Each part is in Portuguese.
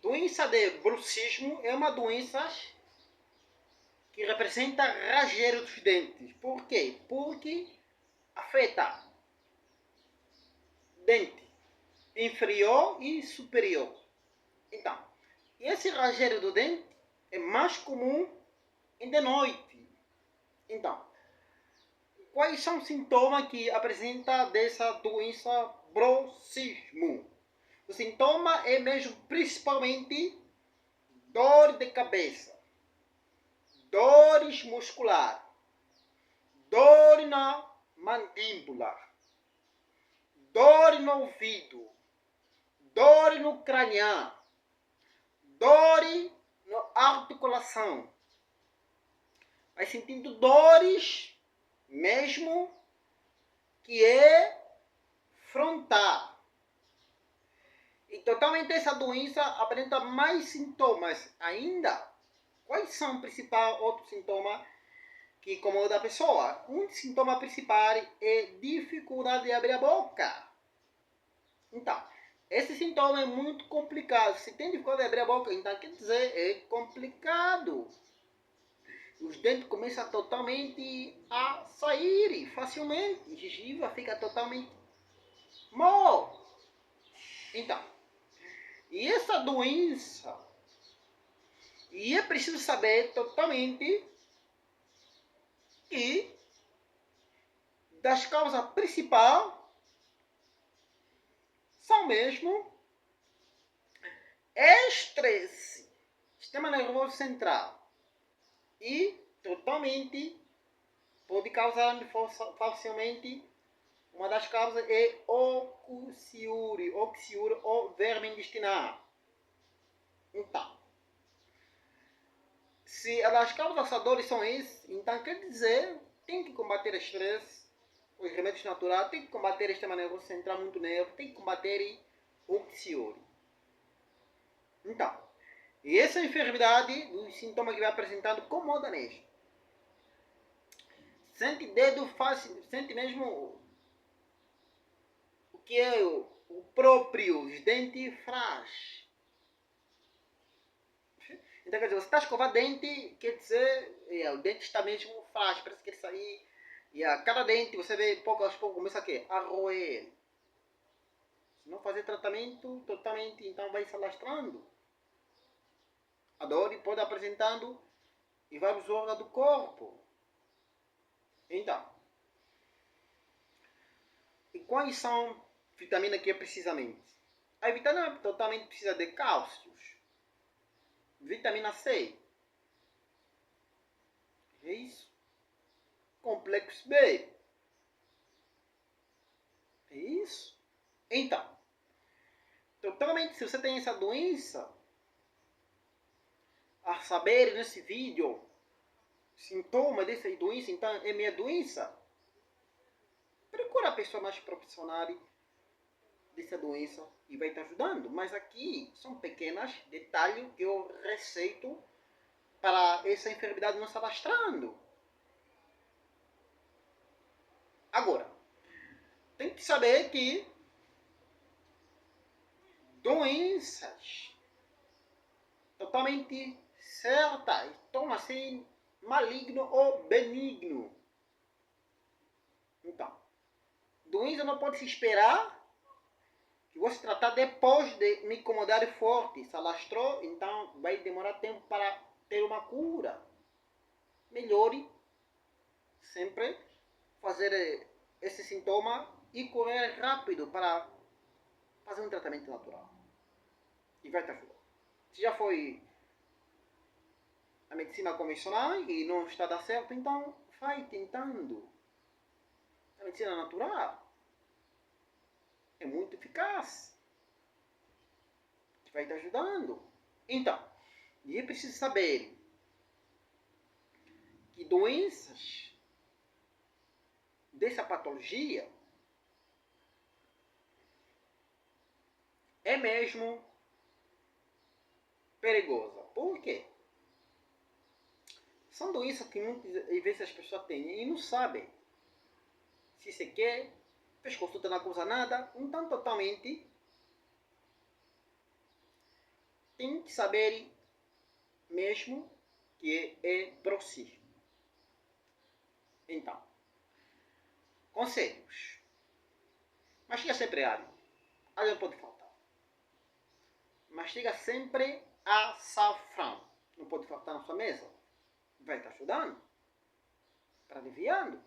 Doença de bruxismo é uma doença que representa ranger dos dentes. Por quê? Porque afeta dente inferior e superior. Então, esse ranger do dente é mais comum de noite. Então, quais são os sintomas que apresenta dessa doença bruxismo? O sintoma é mesmo principalmente dor de cabeça, dores musculares, dor na mandíbula, dor no ouvido, dor no crânio, dor na articulação. Vai sentindo dores mesmo que é frontal. E totalmente essa doença apresenta mais sintomas ainda. Quais são os principais outros sintomas que incomodam a pessoa? Um sintoma principal é dificuldade de abrir a boca. Então, esse sintoma é muito complicado. Se tem dificuldade de abrir a boca, então quer dizer, é complicado. Os dentes começam totalmente a sair facilmente. A gengiva fica totalmente mole. Então, e essa doença, e é preciso saber totalmente que das causas principais são mesmo estresse, sistema nervoso central, e totalmente pode causar facilmente. Uma das causas é oxiúria ou verme intestinal. Então, se as causas dores são essas, então quer dizer, tem que combater o estresse, os remédios naturais, tem que combater o sistema nervoso central muito nervo, tem que combater o oxiúria. Então, e essa enfermidade, os sintomas que vai apresentando, incomoda mesmo. Sente dedo fácil, sente mesmo o que é o próprio, os dentes frágeis. Então, quer dizer, você está escovando dente, quer dizer, o dente está mesmo frágil, parece que ele sair. E a cada dente, você vê, pouco a pouco, começa a roer. Se não fazer tratamento totalmente, então vai se alastrando. A dor pode apresentando em vários órgãos do corpo. Então, e quais são vitaminas que é precisamente? A vitamina totalmente precisa de cálcio, vitamina C, é isso? Complexo B, é isso? Então, totalmente, se você tem essa doença, a saber nesse vídeo sintoma dessa doença, então é minha doença, procura a pessoa mais profissional dessa doença e vai te ajudando. Mas aqui são pequenos detalhes que eu receito para essa enfermidade não se alastrando. Agora, tem que saber que doenças totalmente certas tornam-se maligno ou benigno. Então, doença não pode se esperar que você tratar depois de me incomodar forte. Se alastrou, então vai demorar tempo para ter uma cura. Melhore sempre fazer esse sintoma e correr rápido para fazer um tratamento natural. E vai te ajudar. Se já foi a medicina convencional e não está dando certo, então vai tentando. A medicina natural é muito eficaz. Vai te ajudando. Então, e é preciso saber que doenças dessa patologia é mesmo perigosa. Por quê? São doenças que muitas vezes as pessoas têm e não sabem se você quer, fez consulta, não acusa nada, então totalmente tem que saber mesmo que é broxismo. Então, conselhos. Mastiga sempre alho. Alho não pode faltar. Mastiga sempre açafrão. Não pode faltar na sua mesa. Vai estar ajudando. Está aliviando.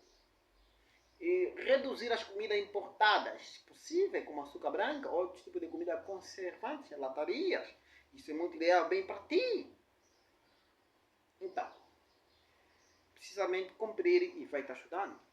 E reduzir as comidas importadas, se possível, como açúcar branca, ou outros tipos de comida conservantes, latarias. Isso é muito ideal, bem para ti. Então, precisamente cumprir e vai estar ajudando.